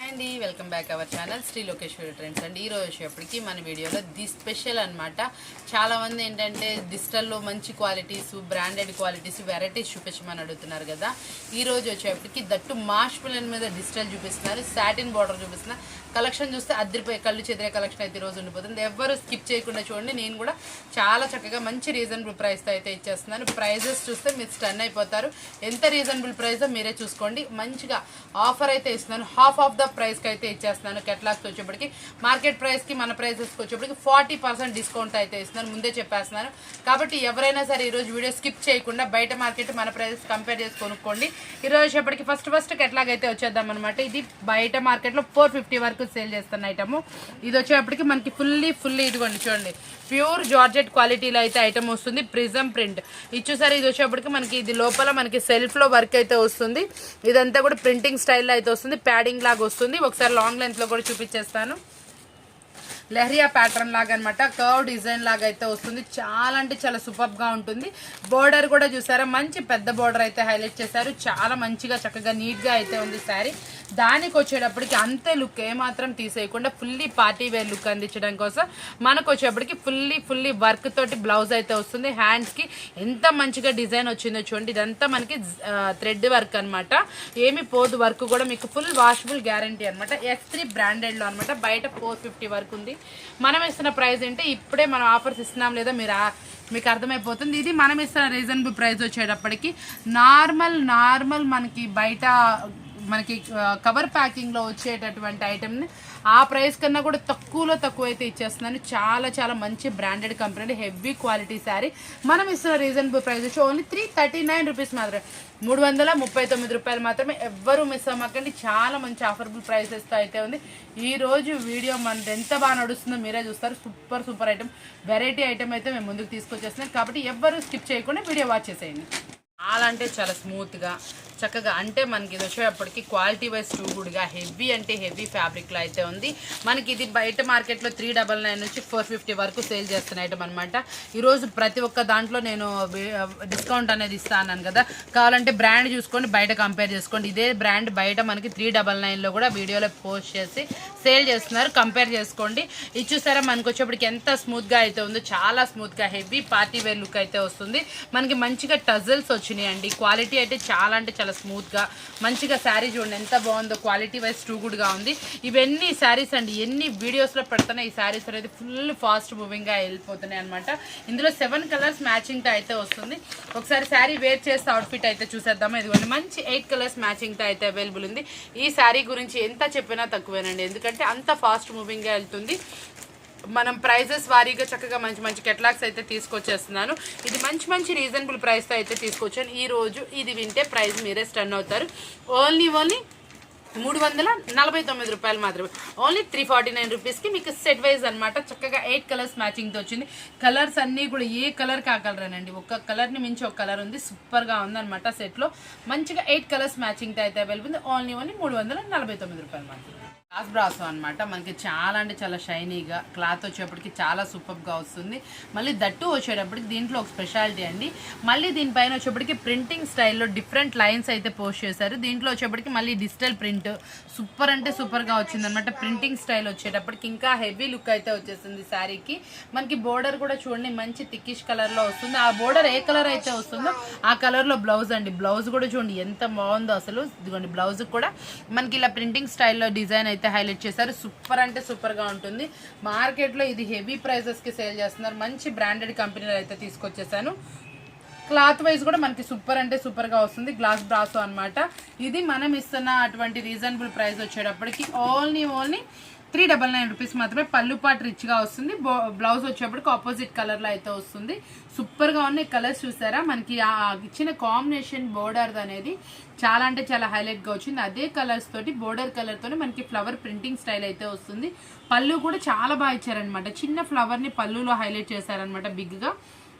అండి welcome back our channel Shri Lokeshwari trends అండి. ఈ రోజు వచ్చేప్పటికి మన వీడియోలో ది స్పెషల్ అనమాట. చాలా మంది ఏంటంటే డిజిటల్లో మంచి క్వాలిటీస్, బ్రాండెడ్ క్వాలిటీస్, వెరైటీస్ చూపించమని అడుగుతున్నారు కదా. ఈ రోజు వచ్చేప్పటికి దట్టు మాష్ మిలన్ మీద డిజిటల్ చూపిస్తున్నారు, సాటిన్ బార్డర్ చూపిస్తున్నారు. కలెక్షన్ చూస్తే అద్దరిపోయి కళ్ళు చెదిరే కలెక్షన్ అయితే ఈరోజు ఉండిపోతుంది. ఎవరు స్కిప్ చేయకుండా చూడండి. నేను కూడా చాలా చక్కగా మంచి రీజనబుల్ ప్రైస్తో అయితే ఇచ్చేస్తున్నాను. ప్రైజెస్ చూస్తే మీరు స్టన్ అయిపోతారు. ఎంత రీజనబుల్ ప్రైజో మీరే చూసుకోండి. మంచిగా ఆఫర్ అయితే ఇస్తున్నాను. హాఫ్ ఆఫ్ ద ప్రైస్కి అయితే ఇచ్చేస్తున్నాను. కెట్లాగ్స్ వచ్చేప్పటికి మార్కెట్ ప్రైస్కి మన ప్రైజెస్కి వచ్చేప్పటికి 40% డిస్కౌంట్ అయితే ఇస్తున్నాను. ముందే చెప్పేస్తున్నాను. కాబట్టి ఎవరైనా సరే ఈరోజు వీడియో స్కిప్ చేయకుండా బయట మార్కెట్ మన ప్రైజెస్ కంపేర్ చేసి కొనుక్కోండి. ఈరోజు వచ్చేప్పటికి ఫస్ట్ కెట్లాగ్ అయితే వచ్చేద్దాం అనమాట. ఇది బయట మార్కెట్లో 450 వరకు సేల్ చేస్తున్న ఐటమ్. ఇది వచ్చేప్పటికి మనకి ఫుల్లీ ఇదిగోండి చూడండి, ప్యూర్ జార్జెట్ క్వాలిటీలో అయితే ఐటమ్ వస్తుంది. ప్రిజం ప్రింట్ ఇచ్చేసరి ఇది వచ్చేప్పటికి మనకి ఇది లోపల మనకి సెల్ఫ్లో వర్క్ అయితే వస్తుంది. ఇదంతా కూడా ప్రింటింగ్ స్టైల్లో అయితే వస్తుంది. ప్యాడింగ్ లాగా వస్తుంది. ఒకసారి లాంగ్ లెంత్లో కూడా చూపించేస్తాను. లెహరియా ప్యాటర్న్ లాగా అనమాట. కర్వ్ డిజైన్ లాగా అయితే వస్తుంది. చాలా అంటే చాలా సూపర్గా ఉంటుంది. బోర్డర్ కూడా చూసారా, మంచి పెద్ద బోర్డర్ అయితే హైలైట్ చేశారు. చాలా మంచిగా చక్కగా నీట్గా అయితే ఉంది శారీ. దానికి వచ్చేటప్పటికి అంతే లుక్ ఏమాత్రం తీసేయకుండా ఫుల్లీ పార్టీ వేర్ లుక్ అందించడం కోసం మనకు వచ్చేటప్పటికి ఫుల్లీ వర్క్ తోటి బ్లౌజ్ అయితే వస్తుంది. హ్యాండ్స్కి ఎంత మంచిగా డిజైన్ వచ్చిందో చూడండి. ఇదంతా మనకి థ్రెడ్ వర్క్ అనమాట. ఏమి పోదు. వర్క్ కూడా మీకు ఫుల్ వాషబుల్ గ్యారంటీ అనమాట. X3 బ్రాండెడ్లో అనమాట. బయట 450 వరకు ఉంది. మనం ఇస్తున్న ప్రైస్ ఏంటి, ఇప్పుడే మనం ఆఫర్స్ ఇస్తున్నాం లేదా మీకు అర్థమైపోతుంది. ఇది మనం ఇస్తున్న రీజనబుల్ ప్రైస్ వచ్చేటప్పటికి నార్మల్ మనకి బయట మనకి కవర్ ప్యాకింగ్లో వచ్చేటటువంటి ఐటమ్ని ఆ ప్రైస్ కన్నా కూడా తక్కువ అయితే ఇచ్చేస్తున్నాను. చాలా మంచి branded company, heavy quality sari. మనం ఇస్తున్న రీజనబుల్ ప్రైస్ వచ్చి ఓన్లీ 339 రూపీస్ మాత్రమే, 339 రూపాయలు మాత్రమే. ఎవ్వరూ మిస్ అవ్వకండి. చాలా మంచి ఆఫర్బుల్ ప్రైసెస్తో అయితే ఉంది. ఈరోజు వీడియో మనది ఎంత బాగా నడుస్తుందో మీరే చూస్తారు. సూపర్ ఐటమ్, వెరైటీ ఐటమ్ అయితే మేము ముందుకు తీసుకొచ్చేస్తున్నాం. కాబట్టి ఎవ్వరూ స్కిప్ చేయకుండా వీడియో వాచ్ చేసేయండి. చాలా అంటే చాలా స్మూత్గా చక్కగా, అంటే మనకి ఇది వచ్చేటప్పటికి క్వాలిటీ వైజ్ టూ గుడ్గా హెవీ అంటే హెవీ ఫ్యాబ్రిక్లో అయితే ఉంది. మనకి ఇది బయట మార్కెట్లో 399 నుంచి 450 వరకు సేల్ చేస్తున్న ఐటమ్ అనమాట. ఈరోజు ప్రతి ఒక్క దాంట్లో నేను డిస్కౌంట్ అనేది ఇస్తాను కదా. కావాలంటే బ్రాండ్ చూసుకొని బయట కంపేర్ చేసుకోండి. ఇదే బ్రాండ్ బయట మనకి 399లో కూడా వీడియోలో పోస్ట్ చేసి సేల్ చేస్తున్నారు. కంపేర్ చేసుకోండి. ఇది చూసారా మనకు వచ్చేప్పటికి ఎంత స్మూత్గా అయితే ఉందో. చాలా స్మూత్గా హెవీ పార్టీ వేర్ లుక్ అయితే వస్తుంది. మనకి మంచిగా టజల్స్ వచ్చినాయండి. క్వాలిటీ అయితే చాలా అంటే చాలా స్మూత్గా మంచిగా శారీ చూడండి ఎంత బాగుందో. క్వాలిటీ వైజ్ టూ గుడ్గా ఉంది. ఇవన్నీ శారీస్ అండి, ఎన్ని వీడియోస్లో పెడుతున్నా ఈ శారీస్ అనేది ఫుల్ ఫాస్ట్ మూవింగ్గా వెళ్ళిపోతున్నాయి అనమాట. ఇందులో 7 కలర్స్ మ్యాచింగ్తో అయితే వస్తుంది. ఒకసారి శారీ వేర్ చేస్తే అవుట్ఫిట్ అయితే చూసేద్దామా. ఇదిగోండి మంచి 8 కలర్స్ మ్యాచింగ్తో అయితే అవైలబుల్ ఉంది. ఈ శారీ గురించి ఎంత చెప్పినా తక్కువేనండి, ఎందుకంటే అంత ఫాస్ట్ మూవింగ్గా వెళ్తుంది. మనం ప్రైజెస్ వారీగా చక్కగా మంచి కెట్లాగ్స్ అయితే తీసుకొచ్చేస్తున్నాను. ఇది మంచి రీజనబుల్ ప్రైస్తో అయితే తీసుకొచ్చాను. ఈ రోజు ఇది వింటే ప్రైస్ మీరే స్టన్ అవుతారు. ఓన్లీ 349 రూపాయలు మాత్రమే. ఓన్లీ 349 రూపీస్కి మీకు సెట్ వైజ్ అనమాట. చక్కగా 8 కలర్స్ మ్యాచింగ్తో వచ్చింది. కలర్స్ అన్నీ కూడా ఏ కలర్కి ఆ కలర్ అండి. ఒక కలర్ని మించి ఒక కలర్ ఉంది. సూపర్గా ఉందన్నమాట. సెట్లో మంచిగా 8 కలర్స్ మ్యాచింగ్తో అయితే అవైలబుల్ ఉంది. ఓన్లీ 349 రూపాయలు మాత్రమే. గ్లాస్ బ్రాసో అనమాట. మనకి చాలా అంటే చాలా షైనీగా, క్లాత్ వచ్చేప్పటికి చాలా సూపర్గా వస్తుంది. మళ్ళీ దట్టు వచ్చేటప్పటికి దీంట్లో ఒక స్పెషాలిటీ అండి. మళ్ళీ దీనిపైన వచ్చేప్పటికి ప్రింటింగ్ స్టైల్లో డిఫరెంట్ లైన్స్ అయితే పోస్ట్ చేశారు. దీంట్లో వచ్చేప్పటికి మళ్ళీ డిజిటల్ ప్రింట్ సూపర్ అంటే సూపర్గా వచ్చింది అనమాట. ప్రింటింగ్ స్టైల్ వచ్చేటప్పటికి ఇంకా హెవీ లుక్ అయితే వచ్చేస్తుంది శారీకి. మనకి బోర్డర్ కూడా చూడండి మంచి థిక్కిష్ కలర్లో వస్తుంది. ఆ బోర్డర్ ఏ కలర్ అయితే వస్తుందో ఆ కలర్లో బ్లౌజ్ అండి. బ్లౌజ్ కూడా చూడండి ఎంత బాగుందో అసలు. ఇదిగోండి బ్లౌజ్ కూడా మనకి ఇలా ప్రింటింగ్ స్టైల్లో డిజైన్ అయితే హైలైట్ చేశారు. సూపర్ అంటే సూపర్గా ఉంటుంది. మార్కెట్లో ఇది హెవీ ప్రైజెస్కి సేల్ చేస్తున్నారు. మంచి బ్రాండెడ్ కంపెనీలో అయితే తీసుకొచ్చేసాను. క్లాత్ వైజ్ కూడా మనకి సూపర్ అంటే సూపర్గా వస్తుంది. గ్లాస్ బ్రాసో అనమాట. ఇది మనం ఇస్తున్న అటువంటి రీజనబుల్ ప్రైస్ వచ్చేటప్పటికి ఓన్లీ 399 రూపీస్ మాత్రమే. పళ్ళు పాటు రిచ్గా వస్తుంది. బ్లౌజ్ వచ్చేప్పటికి ఆపోజిట్ కలర్లో అయితే వస్తుంది. సూపర్గా ఉన్నాయి. కలర్స్ చూసారా, మనకి ఆ ఇచ్చిన కాంబినేషన్ బోర్డర్ అనేది చాలా అంటే చాలా హైలైట్గా వచ్చింది. అదే కలర్స్ తోటి బోర్డర్ కలర్ తోటి మనకి ఫ్లవర్ ప్రింటింగ్ స్టైల్ అయితే వస్తుంది. పళ్ళు కూడా చాలా బాగా ఇచ్చారనమాట. చిన్న ఫ్లవర్ని పళ్ళులో హైలైట్ చేశారనమాట బిగ్గా.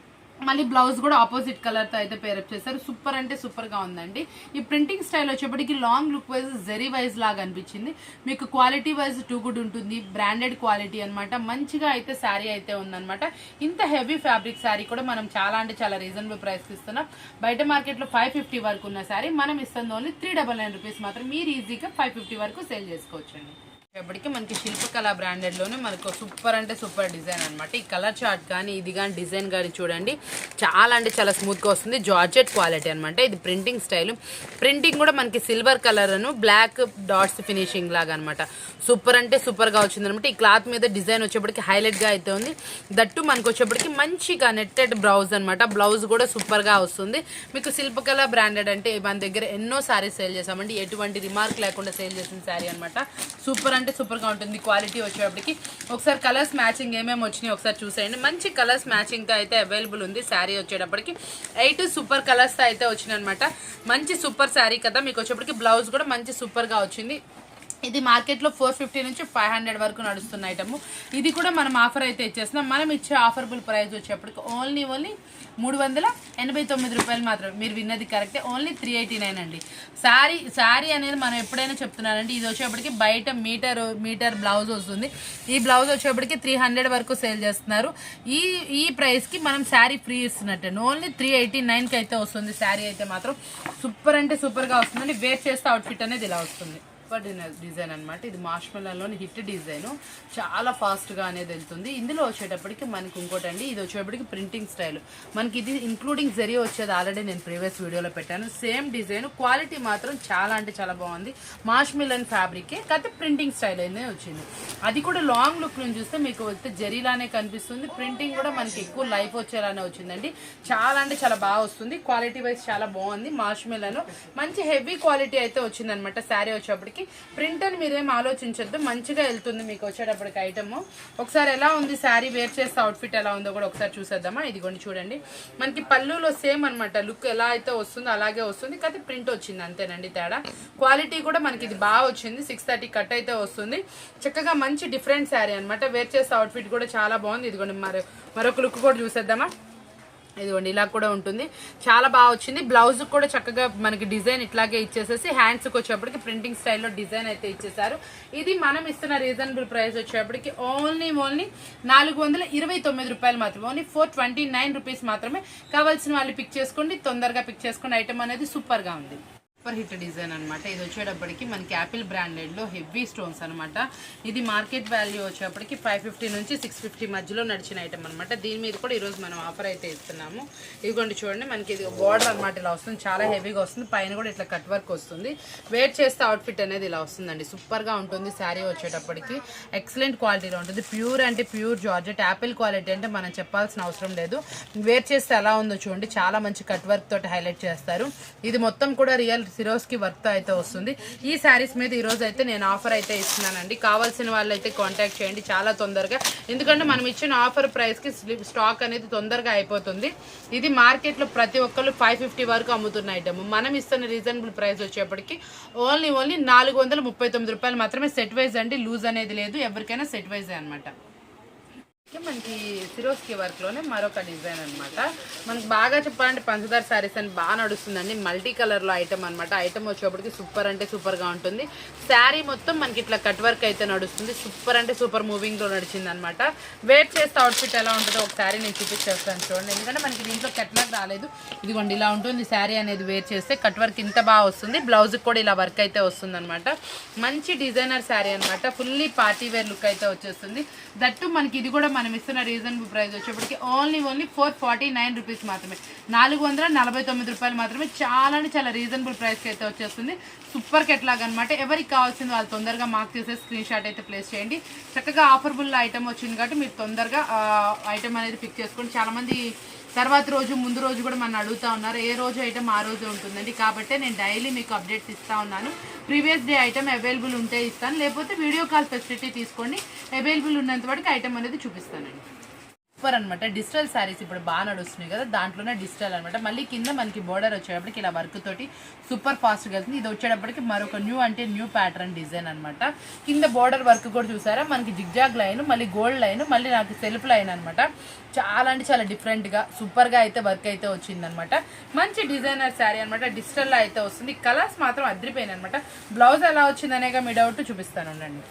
మళ్ళీ బ్లౌజ్ కూడా ఆపోజిట్ కలర్తో అయితే పేరప్ చేశారు. సూపర్ అంటే సూపర్గా ఉందండి. ఈ ప్రింటింగ్ స్టైల్ వచ్చేప్పటికి long look wise zari wise లాగా అనిపించింది. మీకు క్వాలిటీ వైజ్ టూ గుడ్ ఉంటుంది, బ్రాండెడ్ క్వాలిటీ అనమాట. మంచిగా అయితే శారీ అయితే ఉందన్నమాట. ఇంత హెవీ ఫ్యాబ్రిక్ శారీ కూడా మనం చాలా అంటే చాలా రీజనబుల్ ప్రైస్కి ఇస్తున్నాం. బయట మార్కెట్లో 550 వరకు ఉన్న శారీ మనం ఇస్తుంది ఓన్లీ 399 రూపీస్ మాత్రం. మీరు ఈజీగా 550 వరకు సేల్ చేసుకోవచ్చండి. ఇప్పటికీ మనకి శిల్పకళ బ్రాండెడ్లోనే మనకు సూపర్ అంటే సూపర్ డిజైన్ అనమాట. ఈ కలర్ చార్ట్ కానీ ఇది కానీ డిజైన్ కానీ చూడండి, చాలా అంటే చాలా స్మూత్గా వస్తుంది. జార్జెట్ క్వాలిటీ అనమాట. ఇది ప్రింటింగ్ స్టైల్. ప్రింటింగ్ కూడా మనకి సిల్వర్ కలర్ అను బ్లాక్ డాట్స్ ఫినిషింగ్ లాగా అనమాట. సూపర్ అంటే సూపర్గా వచ్చింది అనమాట. ఈ క్లాత్ మీద డిజైన్ వచ్చేప్పటికి హైలైట్గా అయితే ఉంది. దట్టు మనకు వచ్చేప్పటికి మంచిగా నెట్టెడ్ బ్లౌజ్ అనమాట. బ్లౌజ్ కూడా సూపర్గా వస్తుంది. మీకు శిల్పకళ బ్రాండెడ్ అంటే మన దగ్గర ఎన్నో శారీస్ సేల్ చేసామండి. ఎటువంటి రిమార్క్ లేకుండా సేల్ చేసిన శారీ అనమాట. సూపర్ అంటే సూపర్గా ఉంటుంది. క్వాలిటీ వచ్చేటప్పటికి ఒకసారి కలర్స్ మ్యాచింగ్ ఏమేమి వచ్చినాయి ఒకసారి చూసేయండి. మంచి కలర్స్ మ్యాచింగ్తో అయితే అవైలబుల్ ఉంది. శారీ వచ్చేటప్పటికి 8 సూపర్ కలర్స్తో అయితే వచ్చినాయి అనమాట. మంచి సూపర్ శారీ కదా. మీకు వచ్చేప్పటికి బ్లౌజ్ కూడా మంచి సూపర్గా వచ్చింది. ఇది మార్కెట్లో 450 నుంచి 500 వరకు నడుస్తున్న ఐటమ్. ఇది కూడా మనం ఆఫర్ అయితే ఇచ్చేస్తున్నాం. మనం ఇచ్చే ఆఫర్బుల్ ప్రైస్ వచ్చేప్పటికి ఓన్లీ 389 రూపాయలు మాత్రం. మీరు విన్నది కరెక్టే, ఓన్లీ 389 అండి. శారీ అనేది మనం ఎప్పుడైనా చెప్తున్నానండి. ఇది వచ్చేప్పటికి బయట మీటర్ బ్లౌజ్ వస్తుంది. ఈ బ్లౌజ్ వచ్చేప్పటికి 300 వరకు సేల్ చేస్తున్నారు. ఈ ప్రైస్కి మనం శారీ ఫ్రీ ఇస్తున్నట్టే. ఓన్లీ 389కి అయితే వస్తుంది. శారీ అయితే మాత్రం సూపర్ అంటే సూపర్గా వస్తుందండి. వేర్ చేస్తే అవుట్ఫిట్ అనేది ఇలా వస్తుంది. డిజైన్ అనమాట. ఇది మార్ష్మెల్లోని హిట్ డిజైన్, చాలా ఫాస్ట్గా అనేది వెళ్తుంది. ఇందులో వచ్చేటప్పటికి మనకి ఇంకోటి అండి, ఇది వచ్చేటప్పటికి ప్రింటింగ్ స్టైల్. మనకి ఇది ఇంక్లూడింగ్ జరీ వచ్చేది ఆల్రెడీ నేను ప్రీవియస్ వీడియోలో పెట్టాను. సేమ్ డిజైన్, క్వాలిటీ మాత్రం చాలా అంటే చాలా బాగుంది. మార్ష్మెలన్ ఫ్యాబ్రికే కాకపోతే ప్రింటింగ్ స్టైల్ అనేది వచ్చింది. అది కూడా లాంగ్ లుక్ నుంచి చూస్తే మీకు అయితే జరీలానే కనిపిస్తుంది. ప్రింటింగ్ కూడా మనకి ఎక్కువ లైఫ్ వచ్చేలానే వచ్చిందండి. చాలా అంటే చాలా బాగా వస్తుంది. క్వాలిటీ వైజ్ చాలా బాగుంది. మార్ష్మెలన్ మంచి హెవీ క్వాలిటీ అయితే వచ్చిందనమాట. శారీ వచ్చేప్పటికి ప్రింట్ అని మీరేం ఆలోచించొద్దు, మంచిగా వెళ్తుంది మీకు వచ్చేటప్పటికి ఐటమ్. ఒకసారి ఎలా ఉంది శారీ వేర్ చేస్తే అవుట్ఫిట్ ఎలా ఉందో కూడా ఒకసారి చూసేద్దామా. ఇదిగోండి చూడండి, మనకి పళ్ళులో సేమ్ అనమాట. లుక్ ఎలా అయితే వస్తుందో అలాగే వస్తుంది, కానీ ప్రింట్ వచ్చింది అంతేనండి తేడా. క్వాలిటీ కూడా మనకి ఇది బాగా వచ్చింది. 630 కట్ అయితే వస్తుంది. చక్కగా మంచి డిఫరెంట్ శారీ అనమాట. వేర్ చేస్తే అవుట్ఫిట్ కూడా చాలా బాగుంది. ఇదిగోండి మరొక లుక్ కూడా చూసేద్దామా. ఇదిగోండి ఇలా కూడా ఉంటుంది, చాలా బాగా వచ్చింది. బ్లౌజ్ కూడా చక్కగా మనకి డిజైన్ ఇట్లాగే ఇచ్చేసేసి హ్యాండ్స్కి వచ్చేప్పటికి ప్రింటింగ్ స్టైల్లో డిజైన్ అయితే ఇచ్చేసారు. ఇది మనం ఇస్తున్న రీజనబుల్ ప్రైస్ వచ్చేప్పటికి ఓన్లీ 429 రూపాయలు మాత్రమే. ఓన్లీ 429 రూపీస్ మాత్రమే. కావాల్సిన వాళ్ళు పిక్ చేసుకోండి, తొందరగా పిక్ చేసుకోండి. ఐటమ్ అనేది సూపర్గా ఉంది. సూపర్ హిట్ డిజైన్ అనమాట. ఇది వచ్చేటప్పటికి మనకి యాపిల్ బ్రాండెడ్లో హెవీ స్టోన్స్ అనమాట. ఇది మార్కెట్ వాల్యూ వచ్చేటప్పటికి 550 నుంచి 650 మధ్యలో నడిచిన ఐటమ్ అనమాట. దీని మీద కూడా ఈరోజు మనం ఆఫర్ అయితే ఇస్తున్నాము. ఇదిగోండి చూడండి, మనకి ఇది బార్డర్ అనమాట ఇలా వస్తుంది. చాలా హెవీగా వస్తుంది. పైన కూడా ఇట్లా కట్ వర్క్ వస్తుంది. వేర్ చేస్తే అవుట్ఫిట్ అనేది ఇలా వస్తుందండి. సూపర్గా ఉంటుంది. శారీ వచ్చేటప్పటికి ఎక్సలెంట్ క్వాలిటీలో ఉంటుంది. ప్యూర్ అంటే ప్యూర్ జార్జెట్. యాపిల్ క్వాలిటీ అంటే మనం చెప్పాల్సిన అవసరం లేదు. వేర్ చేస్తే ఎలా ఉందో చూడండి, చాలా మంచి కట్ వర్క్ తోటి హైలైట్ చేస్తారు. ఇది మొత్తం కూడా రియల్ సిరోస్కి వర్క్ అయితే వస్తుంది. ఈ శారీస్ మీద ఈరోజు అయితే నేను ఆఫర్ అయితే ఇస్తున్నానండి. కావాల్సిన వాళ్ళు అయితే కాంటాక్ట్ చేయండి చాలా తొందరగా. ఎందుకంటే మనం ఇచ్చిన ఆఫర్ ప్రైస్కి స్టాక్ అనేది తొందరగా అయిపోతుంది. ఇది మార్కెట్లో ప్రతి ఒక్కళ్ళు 550 వరకు అమ్ముతున్న ఐటమ్. మనం ఇస్తున్న రీజనబుల్ ప్రైస్ వచ్చేప్పటికి ఓన్లీ 439 రూపాయలు మాత్రమే. సెట్ వైజ్ అండి, లూజ్ అనేది లేదు. ఎవరికైనా సెట్ వైజే అనమాట. మనకి సిరోస్కి వర్క్లోనే మరొక డిజైన్ అనమాట. మనకి బాగా చెప్పాలంటే పంచదార శారీస్ అని బాగా నడుస్తుందండి. మల్టీ కలర్లో ఐటమ్ అనమాట. ఐటమ్ వచ్చేప్పటికి సూపర్ అంటే సూపర్గా ఉంటుంది. శారీ మొత్తం మనకి ఇట్లా కట్ వర్క్ అయితే నడుస్తుంది. సూపర్ అంటే సూపర్ మూవింగ్లో నడిచింది అనమాట. వేర్ చేస్తే అవుట్ఫిట్ ఎలా ఉంటుందో ఒకసారి నేను చూపించేస్తాను చూడండి. ఎందుకంటే మనకి దీంట్లో కట్ వర్క్ రాలేదు. ఇదిగోండి ఇలా ఉంటుంది శారీ అనేది. వేర్ చేస్తే కట్ వర్క్ ఇంత బాగా వస్తుంది. బ్లౌజ్కి కూడా ఇలా వర్క్ అయితే వస్తుంది అనమాట. మంచి డిజైనర్ శారీ అనమాట. ఫుల్లీ పార్టీ వేర్ లుక్ అయితే వచ్చేస్తుంది. దట్టు మనకి ఇది కూడా మనం ఇస్తున్న రీజనబుల్ ప్రైస్ వచ్చేప్పటికి ఓన్లీ 449 రూపీస్ మాత్రమే. 449 రూపాయలు మాత్రమే. చాలా అంటే చాలా రీజనబుల్ ప్రైస్కి అయితే వచ్చేస్తుంది. సూపర్ కెట్లాగ్ అనమాట. ఎవరికి కావాల్సింది వాళ్ళు తొందరగా మార్క్ చేసే స్క్రీన్ షాట్ అయితే ప్లేస్ చేయండి. చక్కగా ఆఫర్బుల్ ఐటమ్ వచ్చింది కాబట్టి మీరు తొందరగా ఐటమ్ అనేది పిక్ చేసుకోండి. చాలామంది తర్వాత రోజు ముందు రోజు కూడా మనం అడుగుతూ ఉన్నారు. ఏ రోజు ఐటమ్ ఆ రోజు ఉంటుందండి. కాబట్టి నేను డైలీ మీకు అప్డేట్స్ ఇస్తూ ఉన్నాను. ప్రీవియస్ డే ఐటమ్ అవైలబుల్ ఉంటే ఇస్తాను, లేకపోతే వీడియో కాల్ ఫెసిలిటీ తీసుకోండి. అవైలబుల్ ఉన్నంత వరకు ఐటమ్ అనేది చూపిస్తానండి. సూపర్ అనమాట. డిజిటల్ శారీస్ ఇప్పుడు బాగా నడుస్తున్నాయి కదా, దాంట్లోనే డిజిటల్ అనమాట. మళ్ళీ కింద మనకి బోర్డర్ వచ్చేటప్పటికి ఇలా వర్క్ తోటి సూపర్ ఫాస్ట్గా వెళ్తుంది. ఇది వచ్చేటప్పటికి మరొక న్యూ ప్యాటర్న్ డిజైన్ అనమాట. కింద బోర్డర్ వర్క్ కూడా చూసారా, మనకి జిగ్జాగ్ లైన్, మళ్ళీ గోల్డ్ లైన్, మళ్ళీ నాకు సెల్ఫ్ లైన్ అనమాట. చాలా అంటే చాలా డిఫరెంట్గా సూపర్గా అయితే వర్క్ అయితే వచ్చిందనమాట. మంచి డిజైనర్ శారీ అనమాట. డిజిటల్లో అయితే వస్తుంది. కలర్స్ మాత్రం అదిరిపోయినాయి అనమాట. బ్లౌజ్ ఎలా వచ్చిందనేగా మీ డౌట్ చూపిస్తాను ఉండండి.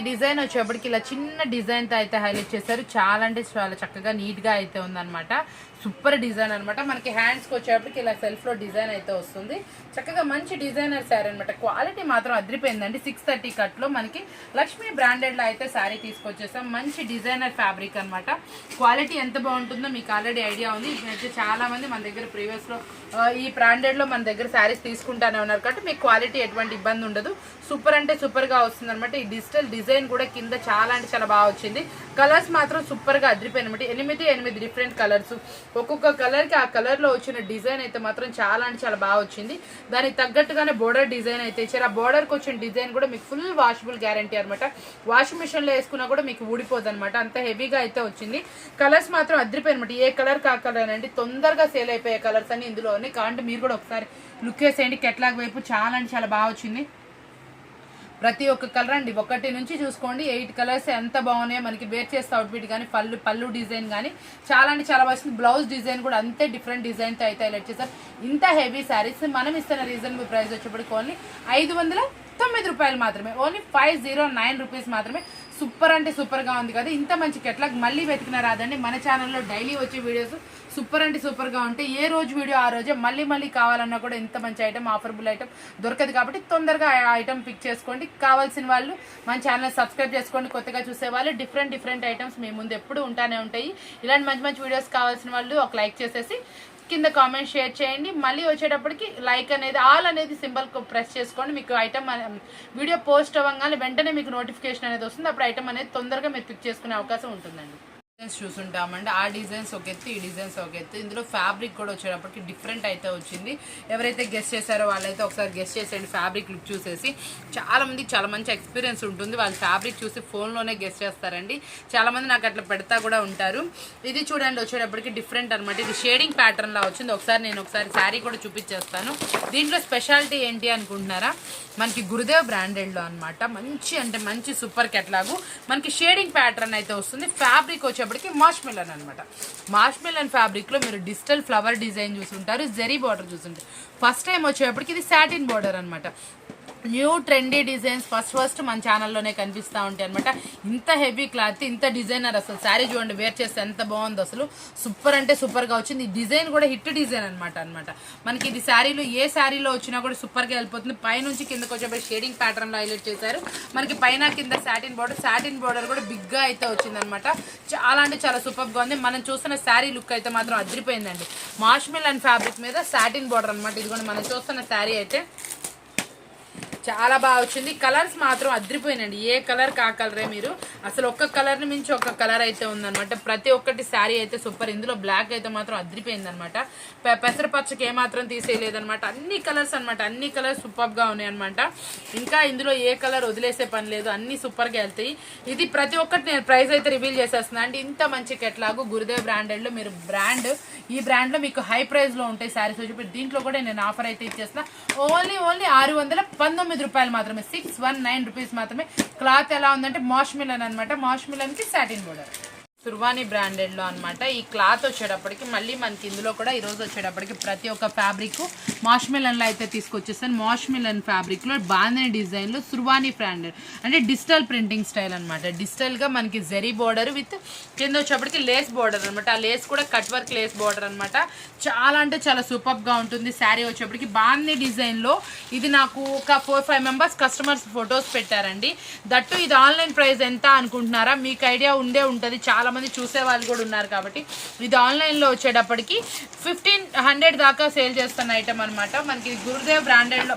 డిజైన్ వచ్చేప్పటికి ఇలా చిన్న డిజైన్ తో అయితే హైలైట్ చేశారు. చాలా అంటే చాలా చక్కగా నీట్ గా అయితే ఉందన్నమాట. సూపర్ డిజైన్ అనమాట. మనకి హ్యాండ్స్ కి వచ్చేప్పటికి ఇలా సెల్ఫ్ లో డిజైన్ అయితే వస్తుంది. చక్కగా మంచి డిజైనర్ శారీ అనమాట. క్వాలిటీ మాత్రం అదిరిపోయిందండి. 630 కట్ లో మనకి లక్ష్మీ బ్రాండెడ్ లో అయితే శారీ తీసుకొచ్చేసాం. మంచి డిజైనర్ ఫ్యాబ్రిక్ అనమాట. క్వాలిటీ ఎంత బాగుంటుందో మీకు ఆల్రెడీ ఐడియా ఉంది. అయితే చాలా మంది మన దగ్గర ప్రీవియస్ లో ఈ బ్రాండెడ్ లో మన దగ్గర శారీస్ తీసుకుంటానే ఉన్నారు కాబట్టి మీకు క్వాలిటీ ఎటువంటి ఇబ్బంది ఉండదు. సూపర్ అంటే సూపర్ గా వస్తుంది అనమాట. ఈ డిజిటల్ డిజైన్ కూడా కింద చాలా అంటే చాలా బాగా వచ్చింది. కలర్స్ మాత్రం సూపర్ గా అదిరిపోయింది అనమాట. 8 డిఫరెంట్ కలర్స్. ఒక్కొక్క కలర్ కి ఆ కలర్ లో వచ్చిన డిజైన్ అయితే మాత్రం చాలా అంటే చాలా బాగా వచ్చింది. దానికి తగ్గట్టుగానే బోర్డర్ డిజైన్ అయితే ఇచ్చారు. ఆ బోర్డర్ కి వచ్చిన డిజైన్ కూడా మీకు ఫుల్ వాషబుల్ గ్యారంటీ అనమాట. వాషింగ్ మిషన్ లో వేసుకున్నా కూడా మీకు ఊడిపోదు అనమాట. అంత హెవీగా అయితే వచ్చింది. కలర్స్ మాత్రం అదిరిపోయి అనమాట. ఏ కలర్ కా కలర్ అండి, తొందరగా సేల్ అయిపోయే కలర్స్ అన్ని ఇందులో ఉన్నాయి. కాబట్టి మీరు కూడా ఒకసారి లుక్ వేసేయండి. కెట్లాగ్ వైపు చాలా అంటే చాలా బాగా వచ్చింది. ప్రతి ఒక్క కలర్ అండి, 1 నుంచి చూసుకోండి 8 కలర్స్ ఎంత బాగున్నాయో. మనకి వేర్ చేస్తే అవుట్ఫిట్ కానీ పళ్ళు డిజైన్ కానీ చాలా అంటే చాలా బాగుంది. బ్లౌజ్ డిజైన్ కూడా అంతే డిఫరెంట్ డిజైన్ తో అయితే హైలైట్ చేశారు. ఇంత హెవీ శారీస్ మనం ఇస్తున్న రీజనబుల్ ప్రైస్ వచ్చేప్పటికి ఓన్లీ 509 రూపాయలు మాత్రమే. ఓన్లీ 509 రూపీస్ మాత్రమే. సూపర్ అంటే సూపర్ గా ఉంది కదా. ఇంత మంచి కెట్లాగ్ మళ్ళీ వెతికినా రాదండి. మన ఛానల్లో డైలీ వచ్చే వీడియోస్ సూపర్ అంటే సూపర్ గా ఉంటాయి. ఏ రోజు వీడియో ఆ రోజే మళ్ళీ కావాలన్నా కూడా ఇంత మంచి ఐటమ్, ఆఫర్బుల్ ఐటమ్ దొరకదు. కాబట్టి తొందరగా ఆ ఐటమ్ పిక్ చేసుకోండి. కావాల్సిన వాళ్ళు మన ఛానల్ సబ్స్క్రైబ్ చేసుకోండి. కొత్తగా చూసే వాళ్ళు డిఫరెంట్ ఐటమ్స్ మీ ముందు ఎప్పుడు ఉంటానే ఉంటాయి. ఇలాంటి మంచి వీడియోస్ కావాల్సిన వాళ్ళు ఒక లైక్ చేసేసి కింద కామెంట్ షేర్ చేయండి. మళ్ళీ వచ్చేటప్పటికి లైక్ అనేది ఆల్ అనేది సింబల్ ప్రెస్ చేసుకోండి. మీకు ఐటమ్ వీడియో పోస్ట్ అవ్వగానే వెంటనే మీకు నోటిఫికేషన్ అనేది వస్తుంది. అప్పుడు ఐటమ్ అనేది తొందరగా మీరు పిక్ చేసుకునే అవకాశం ఉంటుందండి. డిజైన్స్ చూసుంటామండి. ఆ డిజైన్స్ ఒక ఎత్తు, ఈ డిజైన్స్ ఒక ఎత్తు. ఇందులో ఫ్యాబ్రిక్ కూడా వచ్చేటప్పటికి డిఫరెంట్ అయితే వచ్చింది. ఎవరైతే గెస్ట్ చేశారో వాళ్ళైతే ఒకసారి గెస్ట్ చేసేయండి. ఫ్యాబ్రిక్ లుక్ చూసేసి చాలా మందికి చాలా మంచి ఎక్స్పీరియన్స్ ఉంటుంది. వాళ్ళు ఫ్యాబ్రిక్ చూసి ఫోన్లోనే గెస్ట్ చేస్తారండి. చాలా మంది నాకు అట్లా పెడతా కూడా ఉంటారు. ఇది చూడండి వచ్చేటప్పటికి డిఫరెంట్ అనమాట. ఇది షేడింగ్ ప్యాటర్న్ లా వచ్చింది. ఒకసారి శారీ కూడా చూపించేస్తాను. దీంట్లో స్పెషాలిటీ ఏంటి అనుకుంటున్నారా, మనకి గురుదేవ్ బ్రాండెడ్ లో అనమాట. మంచి సూపర్ కెట్లాగు మనకి షేడింగ్ ప్యాటర్న్ అయితే వస్తుంది. ఫ్యాబ్రిక్ వచ్చేప్పటికి మాష్ మెలన్ అనమాట. మాష్ మెలన్ ఫ్యాబ్రిక్ లో మీరు డిజిటల్ ఫ్లవర్ డిజైన్ చూసుంటారు, జెరీ బార్డర్ చూసుంటారు. ఫస్ట్ టైం వచ్చేప్పటికి ఇది సాటిన్ బార్డర్ అనమాట. న్యూ ట్రెండీ డిజైన్స్ ఫస్ట్ మన ఛానల్లోనే కనిపిస్తూ ఉంటాయి అనమాట. ఇంత హెవీ క్లాత్, ఇంత డిజైనర్. అసలు శారీ చూడండి, వేర్ చేస్తే ఎంత బాగుంది. అసలు సూపర్ అంటే సూపర్గా వచ్చింది. ఈ డిజైన్ కూడా హిట్ డిజైన్ అనమాట. మనకి ఇది శారీలో ఏ శారీలో వచ్చినా కూడా సూపర్గా వెళ్ళిపోతుంది. పైనుంచి కిందకి వచ్చేప్పుడు షేడింగ్ ప్యాటర్న్లో హైలైట్ చేశారు. మనకి పైన కింద సాటిన్ బోర్డర్ కూడా బిగ్గా అయితే వచ్చిందనమాట. చాలా అంటే చాలా సూపర్గా ఉంది. మనం చూస్తున్న శారీ లుక్ అయితే మాత్రం అదిరిపోయిందండి. మాష్ మెలన్ ఫ్యాబ్రిక్ మీద సాటిన్ బోర్డర్ అనమాట. ఇది కూడా మనం చూస్తున్న శారీ అయితే చాలా బాగా వచ్చింది. కలర్స్ మాత్రం అదిరిపోయినండి. ఏ కలర్ కా కలరే. మీరు అసలు ఒక్క కలర్ ని మించి ఒక్క కలర్ అయితే ఉందన్నమాట. ప్రతి ఒక్కటి శారీ అయితే సూపర్. ఇందులో బ్లాక్ అయితే మాత్రం అదిరిపోయింది అనమాట. పెసరపచ్చకి ఏమాత్రం తీసేయలేదనమాట. అన్ని కలర్స్ అనమాట. అన్ని కలర్స్ సూపర్ గా ఉన్నాయి అనమాట. ఇంకా ఇందులో ఏ కలర్ వదిలేసే పని లేదు. అన్ని సూపర్ గా వెళ్తాయి. ఇది ప్రతి ఒక్కటి నేను ప్రైస్ అయితే రివీల్ చేసేస్తున్నా అండి. ఇంత మంచి కెట్లాగు గురుదేవ్ బ్రాండెడ్ లో మీరు ఈ బ్రాండ్ లో మీకు హై ప్రైస్ లో ఉంటాయి శారీస్ వచ్చి. దీంట్లో కూడా నేను ఆఫర్ అయితే ఇచ్చేస్తున్నా. ఓన్లీ 619 రూపాయలు మాత్రమే. 619 రూపీస్ మాత్రమే. క్లాత్ ఎలా ఉందంటే మాష్ మిలన్ అనమాట. మాష్ మిలన్ కి సాటిన్ బోర్డర్. సుర్వాణి బ్రాండెడ్ లో అనమాట. ఈ క్లాత్ వచ్చేటప్పటికి మళ్ళీ మనకి ఇందులో కూడా ఈరోజు వచ్చేటప్పటికి ప్రతి ఒక్క ఫ్యాబ్రిక్ మాష్ మిలన్ లో అయితే తీసుకొచ్చేస్తాను. మాష్ మిలన్ ఫ్యాబ్రిక్ లో బాందని డిజైన్ లో సుర్వాణి బ్రాండెడ్ అంటే డిజిటల్ ప్రింటింగ్ స్టైల్ అనమాట. డిజిటల్ గా మనకి జెరీ బోర్డర్ విత్ కింద వచ్చేప్పటికి లేస్ బోర్డర్ అనమాట. ఆ లేస్ కూడా కట్ వర్క్ లేస్ బోర్డర్ అనమాట. చాలా అంటే చాలా సూపర్ గా ఉంటుంది. శారీ వచ్చేప్పటికి బాందని డిజైన్ లో ఇది నాకు ఒక 4-5 మెంబర్స్ కస్టమర్స్ ఫొటోస్ పెట్టారండి. దట్టు ఇది ఆన్లైన్ ప్రైస్ ఎంత అనుకుంటున్నారా, మీకు ఐడియా ఉండే ఉంటుంది. చాలా మంది చూసే వాళ్ళు కూడా ఉన్నారు కాబట్టి ఇది ఆన్లైన్ లో వచ్చేటప్పటికి 1500 దాకా సేల్ చేస్తున్న ఐటమ్ అనమాట. మనకి గురుదేవ్ బ్రాండెడ్ లో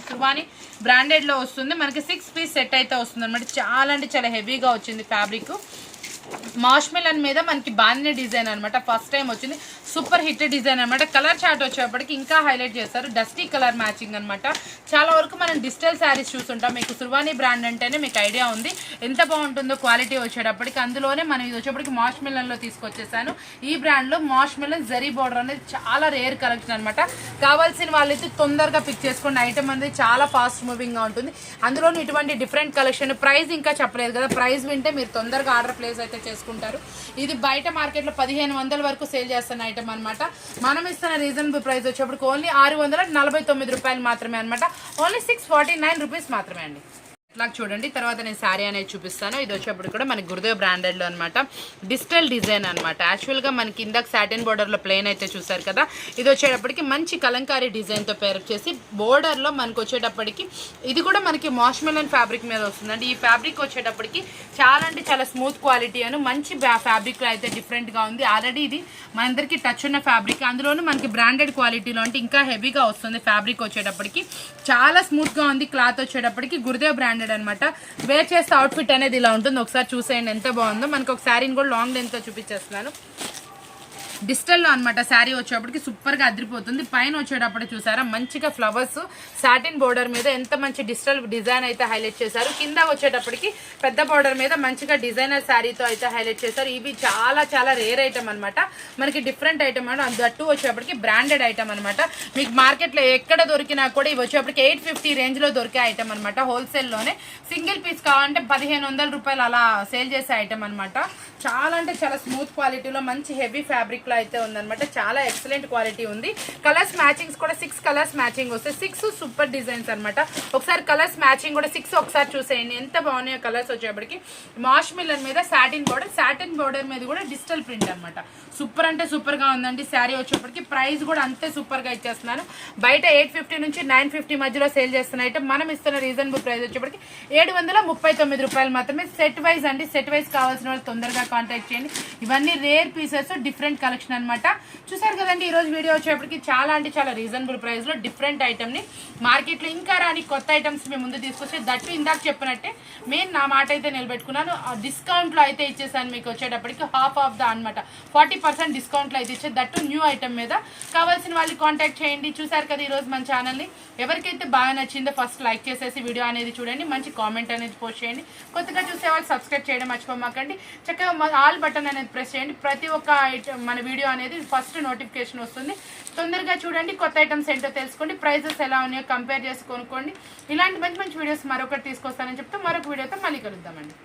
సుర్వాణి బ్రాండెడ్ లో వస్తుంది. మనకి 6 పీస్ సెట్ అయితే వస్తుంది అనమాట. చాలా అంటే చాలా హెవీగా వచ్చింది ఫ్యాబ్రిక్. మాష్ మెలన్ మీద మనకి బాందిని డిజైన్ అనమాట. ఫస్ట్ టైం వచ్చింది. సూపర్ హిట్ డిజైన్ అనమాట. కలర్ చార్ట్ వచ్చేప్పటికి ఇంకా హైలైట్ చేస్తారు. డస్టీ కలర్ మ్యాచింగ్ అనమాట. చాలా వరకు మనం డిజిటల్ శారీస్ చూస్తుంటాం. మీకు సుర్వాణి బ్రాండ్ అంటేనే మీకు ఐడియా ఉంది ఎంత బాగుంటుందో క్వాలిటీ వచ్చేటప్పటికి. అందులోనే మనం ఇది వచ్చేప్పటికి మాష్ మిలన్లో తీసుకొచ్చేసాను. ఈ బ్రాండ్లో మాష్ మిలన్ జరీ బోర్డర్ అనేది చాలా రేర్ కలెక్షన్ అనమాట. కావాల్సిన వాళ్ళైతే తొందరగా పిక్ చేసుకోండి. ఐటమ్ అనేది చాలా ఫాస్ట్ మూవింగ్గా ఉంటుంది. అందులోనూ ఇటువంటి డిఫరెంట్ కలెక్షన్. ప్రైస్ ఇంకా చెప్పలేదు కదా, ప్రైస్ వింటే మీరు తొందరగా ఆర్డర్ ప్లేస్ అయితే చేసుకుంటారు. ఇది బయట మార్కెట్లో 1500 వరకు సేల్ చేస్తున్న ఐటమ్ అనమాట. మనం ఇస్తున్న రీజనబుల్ ప్రైస్ వచ్చేప్పటికి ఓన్లీ 649 రూపాయలు మాత్రమే అనమాట. ఓన్లీ 649 రూపీస్ మాత్రమే అండి. ఇట్లా చూడండి. తర్వాత నేను శారీ అనేది చూపిస్తాను. ఇది వచ్చేప్పుడు కూడా మనకి గురుదేవ్ బ్రాండెడ్లో అనమాట. డిజిటల్ డిజైన్ అనమాట. యాక్చువల్గా మనకి ఇందాక సాటిన్ బోర్డర్లో ప్లెయిన్ అయితే చూసారు కదా, ఇది వచ్చేటప్పటికి మంచి కలంకారీ డిజైన్తో పేరప్ చేసి బోర్డర్లో మనకు వచ్చేటప్పటికి ఇది కూడా మనకి మాష్ మెలన్ ఫ్యాబ్రిక్ మీద వస్తుందండి. ఈ ఫ్యాబ్రిక్ వచ్చేటప్పటికి చాలా అంటే చాలా స్మూత్ క్వాలిటీ అని మంచి ఫ్యాబ్రిక్లో అయితే డిఫరెంట్గా ఉంది. ఆల్రెడీ ఇది మనందరికీ టచ్ ఉన్న ఫ్యాబ్రిక్. అందులోనూ మనకి బ్రాండెడ్ క్వాలిటీలో అంటే ఇంకా హెవీగా వస్తుంది ఫ్యాబ్రిక్ వచ్చేటప్పటికి. చాలా స్మూత్గా ఉంది క్లాత్ వచ్చేటప్పటికి. గురుదేవ్ బ్రాండెడ్ అనమాట. వేర్ చేస్తే అవుట్ఫిట్ అనేది ఇలా ఉంటుంది. ఒకసారి చూసేయండి ఎంత బాగుందో. మనకు ఒక శారీని కూడా లాంగ్ లెంత్ తో చూపించేస్తున్నాను. డిజిటల్లో అనమాట. శారీ వచ్చేటప్పటికి సూపర్గా అదిరిపోతుంది. పైన వచ్చేటప్పుడు చూసారా మంచిగా ఫ్లవర్స్ సాటిన్ బోర్డర్ మీద ఎంత మంచి డిజిటల్ డిజైన్ అయితే హైలైట్ చేశారు. కింద వచ్చేటప్పటికి పెద్ద బోర్డర్ మీద మంచిగా డిజైనర్ శారీతో అయితే హైలైట్ చేశారు. ఇవి చాలా చాలా రేర్ ఐటమ్ అనమాట. మనకి డిఫరెంట్ ఐటమ్ అంటే దట్టు వచ్చేటప్పటికి బ్రాండెడ్ ఐటమ్ అనమాట. మీకు మార్కెట్లో ఎక్కడ దొరికినా కూడా ఇవి వచ్చేటప్పటికి 850 రేంజ్లో దొరికే ఐటమ్ అనమాట. హోల్సేల్లోనే సింగిల్ పీస్ కావాలంటే 1500 రూపాయలు అలా సేల్ చేసే ఐటమ్ అనమాట. చాలా అంటే చాలా స్మూత్ క్వాలిటీలో మంచి హెవీ ఫ్యాబ్రిక్ లో అయితే ఉందన్నమాట. చాలా ఎక్సలెంట్ క్వాలిటీ ఉంది. కలర్స్ మ్యాచింగ్స్ కూడా 6 కలర్స్ మ్యాచింగ్ వస్తాయి. 6 సూపర్ డిజైన్స్ అనమాట. ఒకసారి కలర్స్ మ్యాచింగ్ కూడా 6 ఒకసారి చూసేయండి ఎంత బాగున్నాయో కలర్స్ వచ్చేప్పటికి. మాష్ మిలన్ మీద సాటిన్ బోర్డర్ మీద కూడా డిజిటల్ ప్రింట్ అనమాట. సూపర్ అంటే సూపర్ గా ఉందండి. శారీ వచ్చేప్పటికి ప్రైస్ కూడా అంతే సూపర్ గా ఇచ్చేస్తున్నాను. బయట 850 నుంచి 950 మధ్యలో సేల్ చేస్తున్న ఐటమ్ మనం ఇస్తున్న రీజనబుల్ ప్రైస్ వచ్చేప్పటికి 739 రూపాయలు మాత్రమే. సెట్ వైజ్ అండి. సెట్ వైజ్ కావాల్సిన వాళ్ళు తొందరగా కాంటాక్ట్ చేయండి. ఇవన్నీ రేర్ పీసెస్, డిఫరెంట్ కలెక్షన్ అనమాట. చూసారు కదండి ఈ రోజు వీడియో వచ్చేప్పటికి చాలా అంటే చాలా రీజనబుల్ ప్రైస్ లో డిఫరెంట్ ఐటమ్ ని మార్కెట్ లో ఇంకా రాని కొత్త ఐటమ్స్ మేము ముందు తీసుకొచ్చి దట్టు ఇందాక చెప్పినట్టే నేను నా మాట అయితే నిలబెట్టుకున్నాను. డిస్కౌంట్ లో అయితే ఇచ్చేసాను మీకు వచ్చేటప్పటికి హాఫ్ ఆఫ్ ద అనమాట. 40% డిస్కౌంట్ లో అయితే ఇచ్చే దట్టు న్యూ ఐటమ్ మీద. కావాల్సిన వాళ్ళు కాంటాక్ట్ చేయండి. చూసారు కదా ఈ రోజు మన ఛానల్ ని. ఎవరికైతే బాగా నచ్చిందో ఫస్ట్ లైక్ చేసేసి వీడియో అనేది చూడండి. మంచి కామెంట్ అనేది పోస్ట్ చేయండి. కొత్తగా చూసే వాళ్ళు సబ్స్క్రైబ్ చేయడం మర్చిపోమాకండి. చక్కగా ఆల్ బటన్ అనేది ప్రెస్ చేయండి. ప్రతి ఒక్క మన వీడియో అనేది ఫస్ట్ నోటిఫికేషన్ వస్తుంది. తొందరగా చూడండి. కొత్త ఐటమ్స్ ఏంటో తెలుసుకోండి. ప్రైజెస్ ఎలా ఉన్నాయో కంపేర్ చేసి కొనుక్కోండి. ఇలాంటి మంచి మంచి వీడియోస్ మరొకటి తీసుకొస్తానని చెప్తే మరొక వీడియోతో మళ్ళీ కలుద్దామండి.